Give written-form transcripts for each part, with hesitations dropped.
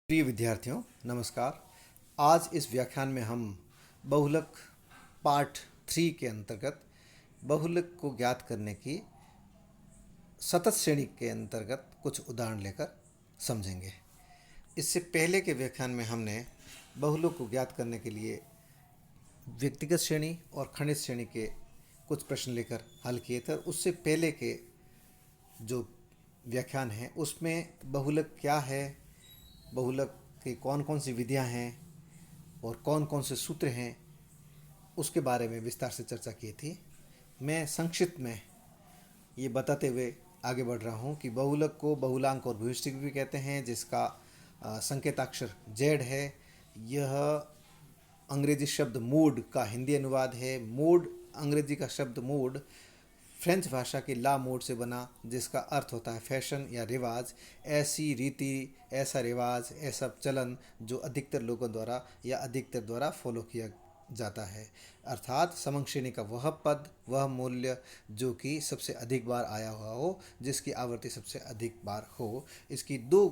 प्रिय विद्यार्थियों, नमस्कार। आज इस व्याख्यान में हम बहुलक पार्ट 3 के अंतर्गत बहुलक को ज्ञात करने की सतत श्रेणी के अंतर्गत कुछ उदाहरण लेकर समझेंगे। इससे पहले के व्याख्यान में हमने बहुलक को ज्ञात करने के लिए व्यक्तिगत श्रेणी और खंडित श्रेणी के कुछ प्रश्न लेकर हल किए थे। उससे पहले के जो व्याख्यान है उसमें बहुलक क्या है, बहुलक की कौन कौन सी विधियां हैं और कौन कौन से सूत्र हैं, उसके बारे में विस्तार से चर्चा की थी। मैं संक्षिप्त में ये बताते हुए आगे बढ़ रहा हूँ कि बहुलक को बहुलांक और भविष्टिक भी कहते हैं, जिसका संकेताक्षर जेड है। यह अंग्रेजी शब्द मूड का हिंदी अनुवाद है। मूड अंग्रेजी का शब्द मूड फ्रेंच भाषा के ला मोड से बना, जिसका अर्थ होता है फैशन या रिवाज, ऐसी रीति, ऐसा रिवाज, ऐसा चलन जो अधिकतर लोगों द्वारा या अधिकतर द्वारा फॉलो किया जाता है। अर्थात समंग श्रेणी का वह पद, वह मूल्य जो कि सबसे अधिक बार आया हुआ हो, जिसकी आवृत्ति सबसे अधिक बार हो। इसकी दो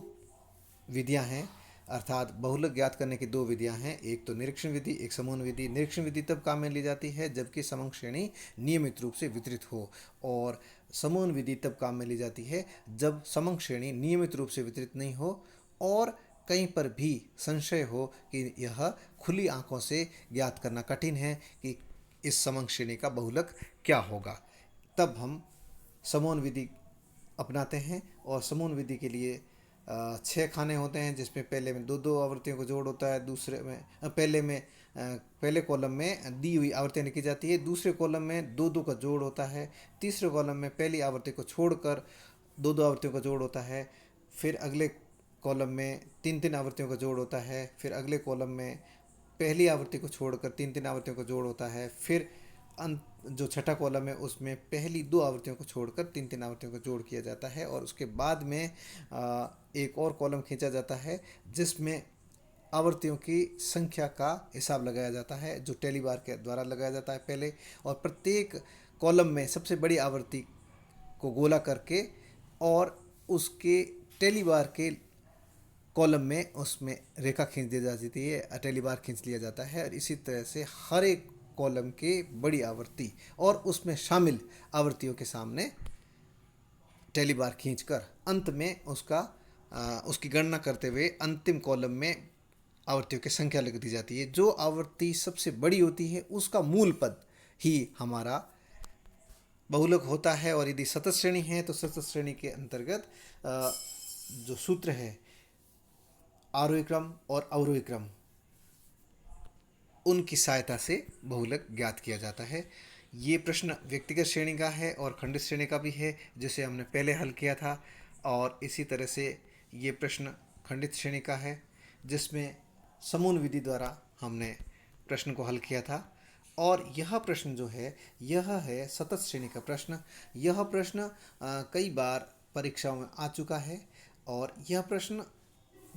विधियां हैं, अर्थात बहुलक ज्ञात करने की दो विधियां हैं। एक तो निरीक्षण विधि, एक समूह विधि। निरीक्षण विधि तब काम में ली जाती है जबकि समंग श्रेणी नियमित रूप से वितरित हो, और समूह विधि तब काम में ली जाती है जब समंग श्रेणी नियमित रूप से वितरित नहीं हो और कहीं पर भी संशय हो कि यह खुली आंखों से ज्ञात करना कठिन है कि इस समंग श्रेणी का बहुलक क्या होगा। तब हम समूह विधि अपनाते हैं, और समूह विधि के लिए 6 खाने होते हैं, जिसमें पहले में दो दो आवृत्तियों का जोड़ होता है, दूसरे में पहले कॉलम में दी हुई आवृत्तियाँ लिखी जाती है, दूसरे कॉलम में दो दो का जोड़ होता है, तीसरे कॉलम में पहली आवृत्ति को छोड़कर दो दो आवृत्तियों का जोड़ होता है, फिर अगले कॉलम में तीन तीन आवृत्तियों का जोड़ होता है, फिर अगले कॉलम में पहली आवृत्ति को छोड़कर तीन तीन आवृत्तियों का जोड़ होता है, फिर जो छठा कॉलम है उसमें पहली दो आवृत्तियों को छोड़कर तीन तीन आवृत्तियों का जोड़ किया जाता है, और उसके बाद में एक और कॉलम खींचा जाता है जिसमें आवृत्तियों की संख्या का हिसाब लगाया जाता है, जो टेली बार के द्वारा लगाया जाता है पहले। और प्रत्येक कॉलम में सबसे बड़ी आवृत्ति को गोला करके और उसके टेली बार के कॉलम में उसमें रेखा खींच दी जाती है, टेली बार खींच लिया जाता है, और इसी तरह से हर एक कॉलम के बड़ी आवृत्ति और उसमें शामिल आवृत्तियों के सामने टेली बार खींचकर अंत में उसकी गणना करते हुए अंतिम कॉलम में आवृत्तियों की संख्या लिख दी जाती है। जो आवृत्ति सबसे बड़ी होती है उसका मूल पद ही हमारा बहुलक होता है। और यदि सतत श्रेणी है तो सतत श्रेणी के अंतर्गत जो सूत्र है आरोही क्रम और अवरोही क्रम, उनकी सहायता से बहुलक ज्ञात किया जाता है। ये प्रश्न व्यक्तिगत श्रेणी का है और खंडित श्रेणी का भी है, जिसे हमने पहले हल किया था, और इसी तरह से ये प्रश्न खंडित श्रेणी का है जिसमें समूह विधि द्वारा हमने प्रश्न को हल किया था। और यह प्रश्न जो है यह है सतत श्रेणी का प्रश्न। यह प्रश्न कई बार परीक्षाओं में आ चुका है, और यह प्रश्न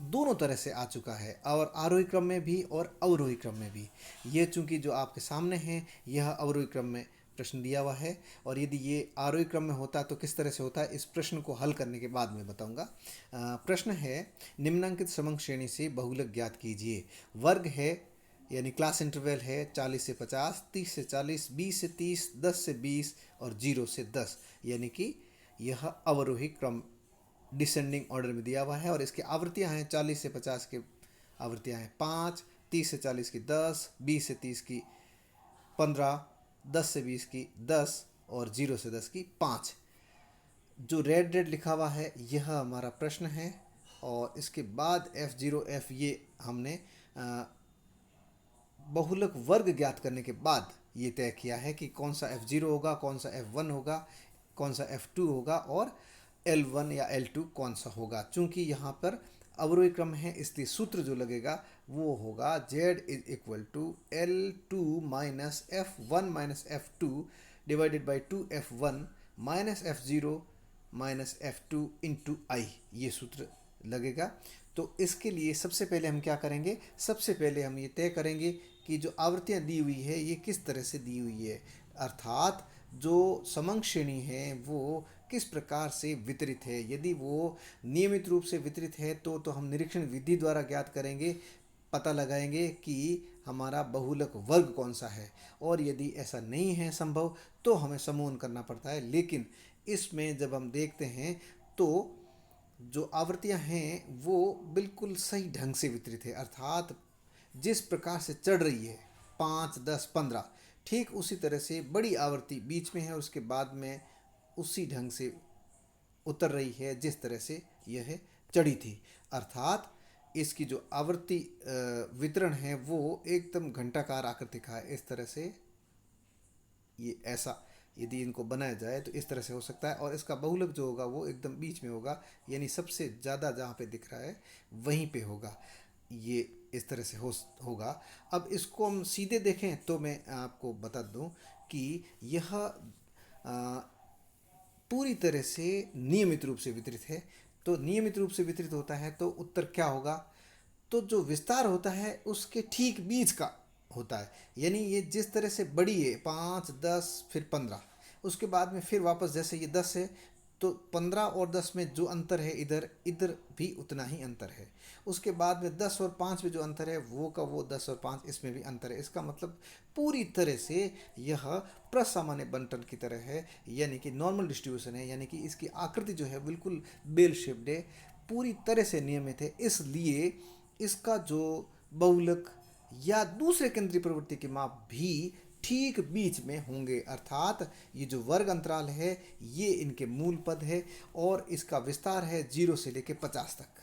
दोनों तरह से आ चुका है, और आरोही क्रम में भी और अवरोही क्रम में भी। ये चूंकि जो आपके सामने है यह अवरोही क्रम में प्रश्न दिया हुआ है, और यदि ये आरोही क्रम में होता तो किस तरह से होता है, इस प्रश्न को हल करने के बाद में बताऊंगा। प्रश्न है, निम्नांकित समंग श्रेणी से बहुलक ज्ञात कीजिए। वर्ग है यानी क्लास इंटरवल है 40 से 50, 30 से 40, 20 से 30, 10 से 20 और 0 से 10, यानी कि यह अवरोही क्रम डिसेंडिंग ऑर्डर में दिया हुआ है। और इसकी आवृत्तियां हैं 40 से 50 की आवृत्तियां हैं 5, 30 से 40 की 10, 20 से 30 की 15, 10 से 20 की 10 और 0 से 10 की 5। जो रेड रेड लिखा हुआ है यह हमारा प्रश्न है, और इसके बाद F0 F ये हमने बहुलक वर्ग ज्ञात करने के बाद ये तय किया है कि कौन सा F0 होगा, कौन सा F1 होगा, कौन सा F2 होगा, और L1 या L2 कौन सा होगा। चूंकि यहाँ पर अवरोही क्रम है इसलिए सूत्र जो लगेगा वो होगा Z is equal to L2 minus F1 minus F2 divided by 2F1 minus F0 minus F2 into I, ये सूत्र लगेगा। तो इसके लिए सबसे पहले हम क्या करेंगे, सबसे पहले हम ये तय करेंगे कि जो आवृत्तियाँ दी हुई है ये किस तरह से दी हुई है, अर्थात जो समंग श्रेणी है वो किस प्रकार से वितरित है। यदि वो नियमित रूप से वितरित है तो हम निरीक्षण विधि द्वारा ज्ञात करेंगे, पता लगाएंगे कि हमारा बहुलक वर्ग कौन सा है। और यदि ऐसा नहीं है संभव तो हमें समूहन करना पड़ता है। लेकिन इसमें जब हम देखते हैं तो जो आवृत्तियां हैं वो बिल्कुल सही ढंग से वितरित है, अर्थात जिस प्रकार से चढ़ रही है 5, 10, 15, ठीक उसी तरह से बड़ी आवृत्ति बीच में है और उसके बाद में उसी ढंग से उतर रही है जिस तरह से यह चढ़ी थी। अर्थात इसकी जो आवृत्ति वितरण है वो एकदम घंटाकार आकृति का है। इस तरह से ये ऐसा यदि इनको बनाया जाए तो इस तरह से हो सकता है। और इसका बहुलक जो होगा वो एकदम बीच में होगा, यानी सबसे ज़्यादा जहाँ पे दिख रहा है वहीं पे होगा। ये इस तरह से होगा। अब इसको हम सीधे देखें तो मैं आपको बता दूं कि यह पूरी तरह से नियमित रूप से वितरित है। तो नियमित रूप से वितरित होता है तो उत्तर क्या होगा, तो जो विस्तार होता है उसके ठीक बीच का होता है। यानी ये जिस तरह से बड़ी है 5, 10 फिर 15, उसके बाद में फिर वापस जैसे ये 10 है तो 15 और 10 में जो अंतर है इधर इधर भी उतना ही अंतर है। उसके बाद में 10 और 5 में जो अंतर है वो का वो 10 और 5 इसमें भी अंतर है। इसका मतलब पूरी तरह से यह प्रसामान्य बंटन की तरह है, यानी कि नॉर्मल डिस्ट्रीब्यूशन है, यानी कि इसकी आकृति जो है बिल्कुल बेल शेप्ड है, पूरी तरह से नियमित है। इसलिए इसका जो बहुलक या दूसरे केंद्रीय प्रवृत्ति के माप भी ठीक बीच में होंगे। अर्थात ये जो वर्ग अंतराल है ये इनके मूल पद है और इसका विस्तार है 0 से लेकर 50 तक।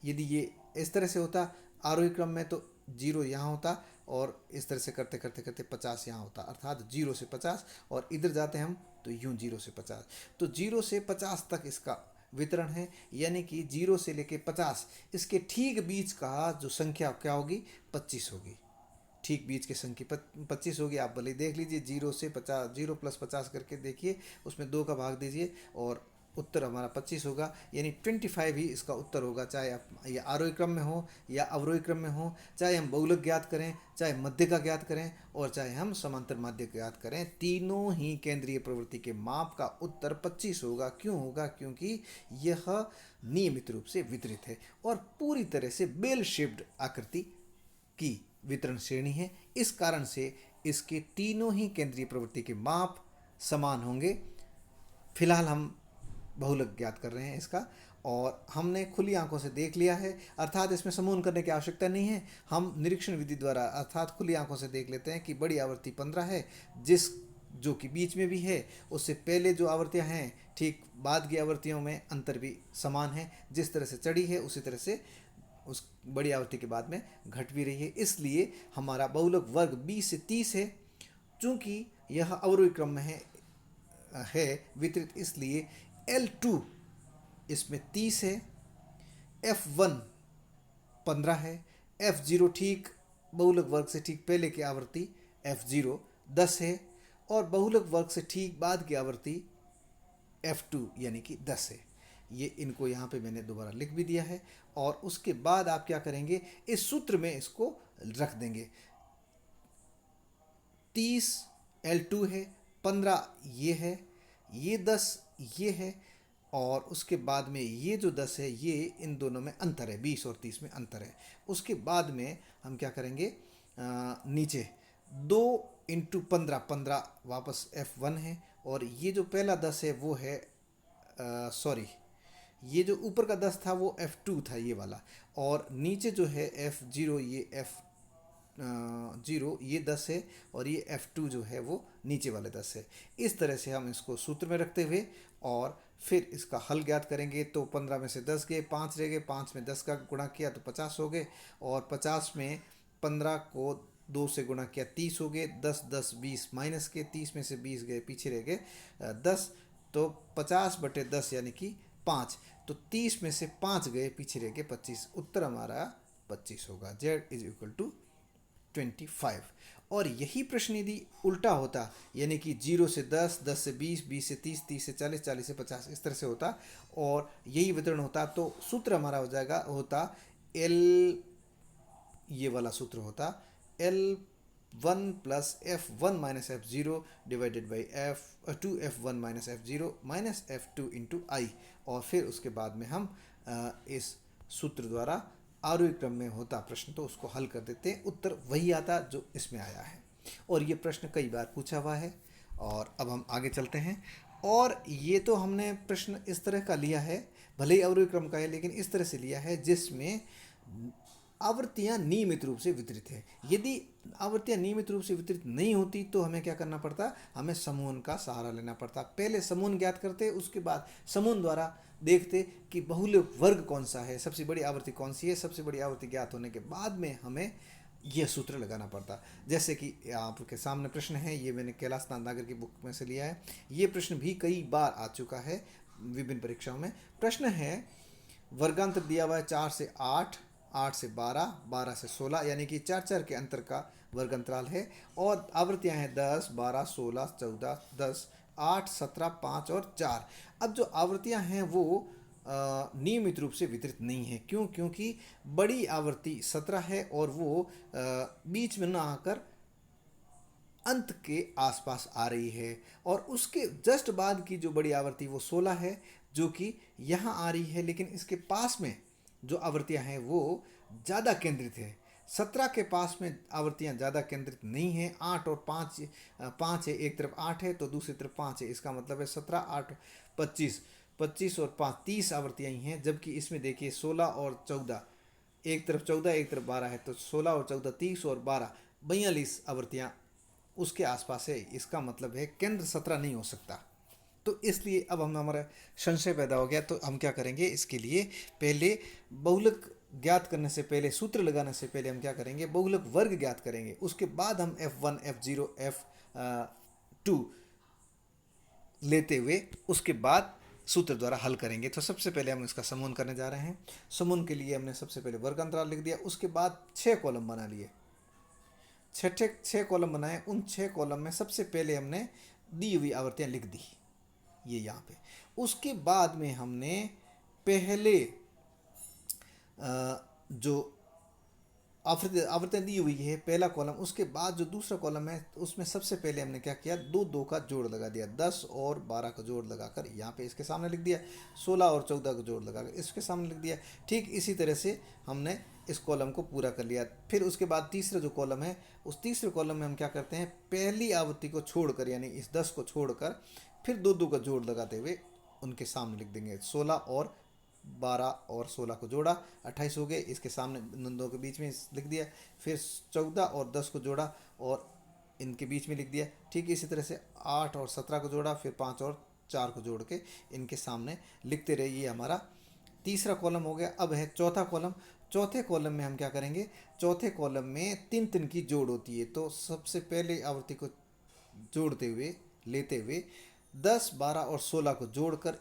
यदि ये इस तरह से होता आरोही क्रम में तो 0 यहाँ होता और इस तरह से करते करते करते 50 यहाँ होता, अर्थात 0 से 50। और इधर जाते हम तो यूं 0 से 50, तो 0 से 50 तक इसका वितरण है। यानी कि 0 से लेके 50 इसके ठीक बीच का जो संख्या क्या होगी 25 होगी। ठीक बीच की संख्या 25 होगी। आप भले देख लीजिए 0 से 50, 0 + 50 करके देखिए, उसमें 2 का भाग दीजिए और उत्तर हमारा 25 होगा। यानी 25 ही इसका उत्तर होगा, चाहे आप ये आरोही क्रम में हो या अवरोही क्रम में हो, चाहे हम बहुलक ज्ञात करें, चाहे मध्य का ज्ञात करें और चाहे हम समांतर माध्य ज्ञात करें, तीनों ही केंद्रीय प्रवृत्ति के माप का उत्तर 25 होगा। क्यों होगा, क्योंकि यह नियमित रूप से वितरित है और पूरी तरह से बेल शेप्ड आकृति की वितरण श्रेणी है। इस कारण से इसके तीनों ही केंद्रीय प्रवृत्ति के माप समान होंगे। फिलहाल हम बहुलक ज्ञात कर रहे हैं इसका और हमने खुली आंखों से देख लिया है, अर्थात इसमें समूहन करने की आवश्यकता नहीं है। हम निरीक्षण विधि द्वारा अर्थात खुली आंखों से देख लेते हैं कि बड़ी आवृत्ति 15 है, जिस जो कि बीच में भी है, उससे पहले जो आवृत्तियां हैं ठीक बाद की आवृत्तियों में अंतर भी समान है। जिस तरह से चढ़ी है उसी तरह से उस बड़ी आवृत्ति के बाद में घट भी रही है। इसलिए हमारा बहुलक वर्ग 20 से 30 है। चूंकि यह अवरोही क्रम में है वितरित, इसलिए L2 इसमें 30 है, F1 15 है, F0 ठीक बहुलक वर्ग से ठीक पहले की आवृत्ति F0 10 है और बहुलक वर्ग से ठीक बाद की आवृत्ति F2 यानी कि 10 है। ये इनको यहाँ पे मैंने दोबारा लिख भी दिया है और उसके बाद आप क्या करेंगे, इस सूत्र में इसको रख देंगे। 30 L2 है, 15 ये है, ये 10 ये है और उसके बाद में ये जो 10 है ये इन दोनों में अंतर है, 20 और 30 में अंतर है। उसके बाद में हम क्या करेंगे, नीचे 2 × 15, 15 वापस F1 है और ये जो पहला 10 है वो है सॉरी, ये जो ऊपर का 10 था वो F2 था ये वाला, और नीचे जो है F0 ये F0 ये 10 है और ये F2 जो है वो नीचे वाले 10 है। इस तरह से हम इसको सूत्र में रखते हुए और फिर इसका हल ज्ञात करेंगे। तो 15 में से 10 गए, 5 रह गए, 5 में 10 का गुणा किया तो 50 हो गए और 50 में 15 को 2 से गुणा किया 30 हो गए, 10 10 20 माइनस के 30 में से 20 गए, पीछे रह गए 10, तो 50/10 यानी कि 5, तो 30 में से 5 गए, पीछे रह गए 25। उत्तर हमारा 25 होगा। Z = 25। और यही प्रश्न यदि उल्टा होता, यानी कि 0 से 10, 10 से 20, 20 से 30, 30 से 40, 40 से 50 इस तरह से होता और यही वितरण होता, तो सूत्र हमारा हो जाएगा होता L, ये वाला सूत्र होता L one plus F one minus F zero divided by F two F one minus F zero minus F two into I. और फिर उसके बाद में हम इस सूत्र द्वारा आरोही क्रम में होता प्रश्न तो उसको हल कर देते हैं, उत्तर वही आता जो इसमें आया है। और ये प्रश्न कई बार पूछा हुआ है। और अब हम आगे चलते हैं। और ये तो हमने प्रश्न इस तरह का लिया है, भले ही अवरोही क्रम का है लेकिन इस तरह से लिया है जिसमें आवृत्तियाँ नियमित रूप से वितरित है। यदि आवृत्तियाँ नियमित रूप से वितरित नहीं होती तो हमें क्या करना पड़ता, हमें समूहन का सहारा लेना पड़ता। पहले समूहन ज्ञात करते, उसके बाद समूहन द्वारा देखते कि बहुलक वर्ग कौन सा है, सबसे बड़ी आवृत्ति कौन सी है। सबसे बड़ी आवृत्ति ज्ञात होने के बाद में हमें यह सूत्र लगाना पड़ता। जैसे कि आपके सामने प्रश्न है, ये मैंने कैलाश नागर की बुक में से लिया है। ये प्रश्न भी कई बार आ चुका है विभिन्न परीक्षाओं में। प्रश्न है वर्गांतर दिया हुआ है 4 से 8, 8 से 12, 12 से 16, यानी कि 4 के अंतर का वर्ग अंतराल है। और आवृत्तियां हैं 10, 12, 16, 14, 10, 8, 17, 5 और 4। अब जो आवृत्तियां हैं वो नियमित रूप से वितरित नहीं है। क्यों? क्योंकि बड़ी आवृत्ति 17 है और वो बीच में ना आकर अंत के आसपास आ रही है। और उसके जस्ट बाद की जो बड़ी आवृत्ति वो 16 है, जो कि यहाँ आ रही है, लेकिन इसके पास में जो आवृत्तियाँ हैं वो ज़्यादा केंद्रित है। 17 के पास में आवृत्तियाँ ज़्यादा केंद्रित नहीं हैं। 8 और 5, 5 है, एक तरफ 8 है तो दूसरी तरफ 5 है। इसका मतलब है 17, 8, 25, 25 और 5, 30 आवृत्तियाँ ही हैं। जबकि इसमें देखिए 16 और 14, एक तरफ 14 एक तरफ 12 है, तो 16 और 14 30 और 12 42 आवृत्तियाँ उसके आसपास है। इसका मतलब है केंद्र 17 नहीं हो सकता। तो इसलिए अब हम हमारा संशय पैदा हो गया। तो हम क्या करेंगे, इसके लिए पहले बहुलक ज्ञात करने से पहले, सूत्र लगाने से पहले हम क्या करेंगे, बहुलक वर्ग ज्ञात करेंगे। उसके बाद हम F1, F0, F2 लेते हुए उसके बाद सूत्र द्वारा हल करेंगे। तो सबसे पहले हम इसका समूहन करने जा रहे हैं। समूहन के लिए हमने सबसे पहले वर्ग अंतराल लिख दिया। उसके बाद 6 कॉलम बना लिए। 6 कॉलम बनाए। उन 6 कॉलम में सबसे पहले हमने दी हुई आवृत्तियाँ लिख दी, ये यहाँ पे। उसके बाद में हमने पहले जो आवृत्तियाँ दी हुई है पहला कॉलम, उसके बाद जो दूसरा कॉलम है उसमें सबसे पहले हमने क्या किया, 2 2 का जोड़ लगा दिया। 10 और 12 का जोड़ लगाकर यहाँ पे इसके सामने लिख दिया। 16 और 14 का जोड़ लगाकर इसके सामने लिख दिया। ठीक इसी तरह से हमने इस कॉलम को पूरा कर लिया। फिर उसके बाद तीसरा जो कॉलम है, उस तीसरे कॉलम में हम क्या करते हैं, पहली आवृत्ति को छोड़कर, यानी इस 10 को छोड़कर फिर 2 2 का जोड़ लगाते हुए उनके सामने लिख देंगे। 16 और 12 और 16 को जोड़ा, 28 हो गए। इसके सामने इन दोनों के बीच में लिख दिया। फिर 14 और 10 को जोड़ा और इनके बीच में लिख दिया। ठीक इसी तरह से 8 और 17 को जोड़ा, फिर 5 और 4 को जोड़ के इनके सामने लिखते रहे। ये हमारा तीसरा कॉलम हो गया। अब है चौथा कॉलम। चौथे कॉलम में हम क्या करेंगे, चौथे कॉलम में 3 3 की जोड़ होती है। तो सबसे पहले आवृत्ति को जोड़ते हुए, लेते हुए 10, 12 और 16 को जोड़कर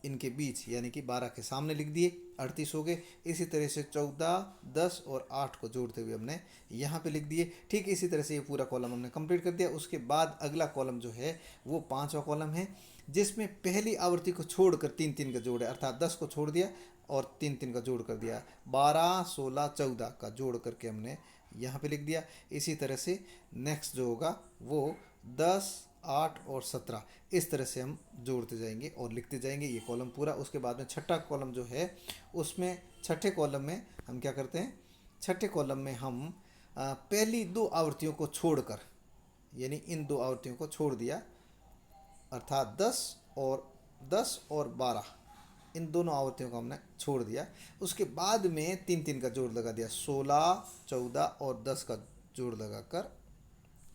इनके बीच, यानी कि 12 के सामने लिख दिए, 38 हो गए। इसी तरह से 14, 10 और 8 को जोड़ते हुए हमने यहाँ पे लिख दिए। ठीक इसी तरह से ये पूरा कॉलम हमने कंप्लीट कर दिया। उसके बाद अगला कॉलम जो है वो 5वां कॉलम है, जिसमें पहली आवृत्ति को छोड़कर 3 3 का जोड़ है, अर्थात 10 को छोड़ दिया और 3 3 का जोड़ कर दिया। 12, 16, 14 का जोड़ करके हमने यहाँ पे लिख दिया। इसी तरह से नेक्स्ट जो होगा वो 10, 8 और 17, इस तरह से हम जोड़ते जाएंगे और लिखते जाएंगे ये कॉलम पूरा। उसके बाद में छठा कॉलम जो है, उसमें छठे कॉलम में हम क्या करते हैं, छठे कॉलम में हम पहली 2 आवृत्तियों को छोड़कर, यानी इन 2 आवृत्तियों को छोड़ दिया, अर्थात 10 और 12, इन दोनों आवृत्तियों को हमने छोड़ दिया। उसके बाद में 3 3 का जोड़ लगा दिया। 16, 14 और 10 का जोड़ लगाकर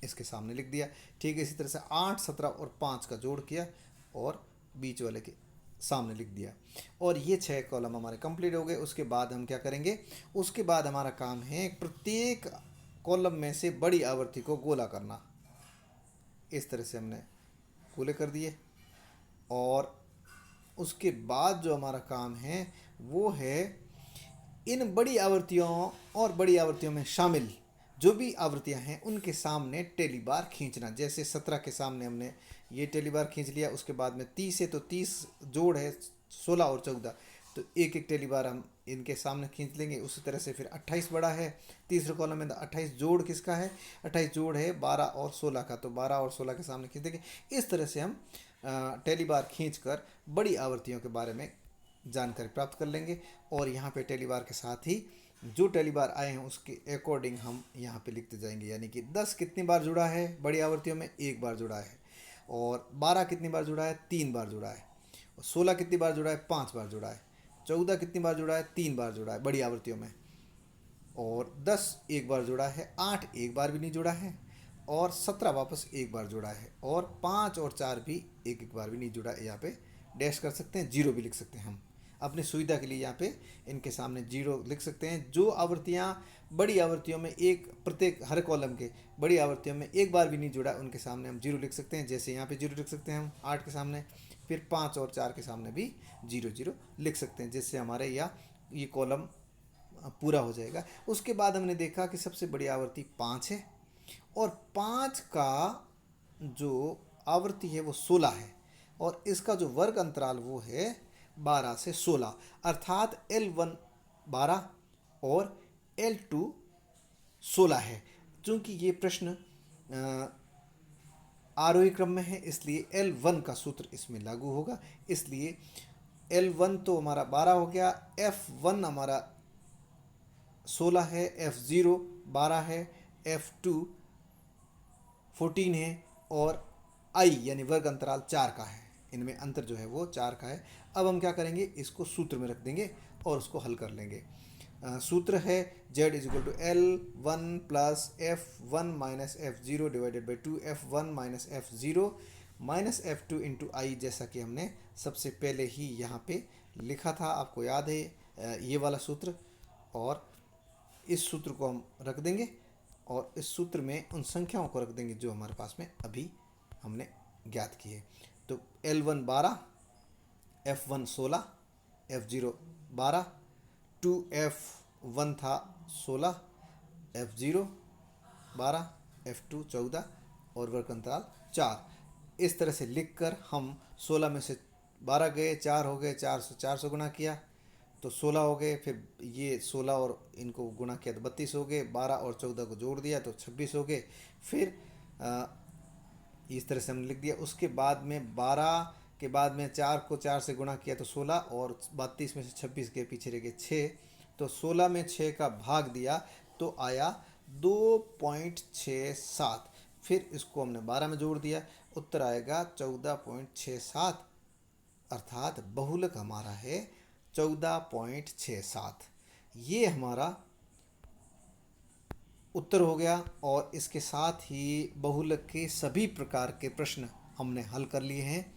इसके सामने लिख दिया। ठीक है, इसी तरह से 8, 17 और 5 का जोड़ किया और बीच वाले के सामने लिख दिया। और ये 6 कॉलम हमारे कंप्लीट हो गए। उसके बाद हम क्या करेंगे, उसके बाद हमारा काम है प्रत्येक कॉलम में से बड़ी आवृत्ति को गोला करना। इस तरह से हमने गोले कर दिए। और उसके बाद जो हमारा काम है वो है इन बड़ी आवृत्तियों और बड़ी आवृत्तियों में शामिल जो भी आवृत्तियां हैं उनके सामने टेलीबार खींचना। जैसे 17 के सामने हमने ये टेलीबार खींच लिया। उसके बाद में 30 है तो 30 जोड़ है 16 और 14, तो एक एक टेलीबार हम इनके सामने खींच लेंगे। उसी तरह से फिर 28 बड़ा है, तीसरे कॉलम में 28 जोड़ किसका है, 28 जोड़ है 12 और 16 का, तो 12 और 16 के सामने खींच देंगे। इस तरह से हम टेली बार खींच कर बड़ी आवृत्तियों के बारे में जानकारी प्राप्त कर लेंगे। और यहाँ पे टेली बार के साथ ही जो टेली बार आए हैं उसके अकॉर्डिंग हम यहाँ पे लिखते जाएंगे। यानी कि 10 कितनी बार जुड़ा है बड़ी आवृत्तियों में, एक बार जुड़ा है। और 12 कितनी बार जुड़ा है, 3 बार जुड़ा है। और 16 कितनी बार जुड़ा है, 5 बार जुड़ा है। 14 कितनी बार जुड़ा है, 3 बार जुड़ा है बड़ी आवृत्तियों में। और 10 एक बार जुड़ा है, 8 एक बार भी नहीं जुड़ा है, और 17 वापस एक बार जुड़ा है, और 5 और 4 भी एक एक बार भी नहीं जुड़ा है। यहाँ पे डैश कर सकते हैं, जीरो भी लिख सकते हैं हम अपनी सुविधा के लिए। यहाँ पे इनके सामने जीरो लिख सकते हैं। जो आवृत्तियाँ बड़ी आवृत्तियों में एक प्रत्येक हर कॉलम के बड़ी आवृत्तियों में एक बार भी नहीं जुड़ा, उनके सामने हम जीरो लिख सकते हैं। जैसे यहाँ पे जीरो लिख सकते हैं हम 8 के सामने, फिर 5 और 4 के सामने भी जीरो जीरो लिख सकते हैं, जिससे हमारे ये कॉलम पूरा हो जाएगा। उसके बाद हमने देखा कि सबसे बड़ी आवृत्ति 5 है, और 5 का जो आवृत्ति है वो 16 है, और इसका जो वर्ग अंतराल वो है 12 से 16, अर्थात L1 12 और L2 16 है। चूँकि ये प्रश्न आरोही क्रम में है, इसलिए L1 का सूत्र इसमें लागू होगा। इसलिए L1 तो हमारा 12 हो गया, F1 हमारा 16 है, F0 12 है, F2 14 है, और I यानी वर्ग अंतराल 4 का है। इनमें अंतर जो है वो 4 का है। अब हम क्या करेंगे, इसको सूत्र में रख देंगे और उसको हल कर लेंगे। सूत्र है Z is equal to L1 plus F1 minus F0 divided by 2 F1 minus F0 minus F2 into I, जैसा कि हमने सबसे पहले ही यहाँ पे लिखा था, आपको याद है ये वाला सूत्र। और इस सूत्र को हम रख देंगे, और इस सूत्र में उन संख्याओं को रख देंगे जो हमारे पास में अभी हमने ज्ञात की है। तो L1 12, F1 16, F0 12, 2F1 था 16, F0 12, F2 14 और वर्ग अंतराल 4। इस तरह से लिखकर हम 16 में से 12 गए, 4 हो गए, 4 से गुणा किया तो 16 हो गए, फिर ये 16 और इनको गुणा किया तो 32 हो गए, 12 और 14 को जोड़ दिया तो 26 हो गए। फिर इस तरह से हमने लिख दिया। उसके बाद में 12 के बाद में 4 को 4 से गुणा किया तो 16, और 32 में से 26 के पीछे रह गए 6, तो 16 में 6 का भाग दिया तो आया 2.67। फिर इसको हमने 12 में जोड़ दिया, उत्तर आएगा 14.67, अर्थात बहुलक हमारा है 14.67। ये हमारा उत्तर हो गया। और इसके साथ ही बहुलक के सभी प्रकार के प्रश्न हमने हल कर लिए हैं।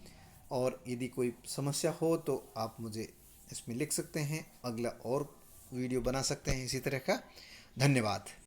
और यदि कोई समस्या हो तो आप मुझे इसमें लिख सकते हैं, अगला और वीडियो बना सकते हैं इसी तरह का। धन्यवाद।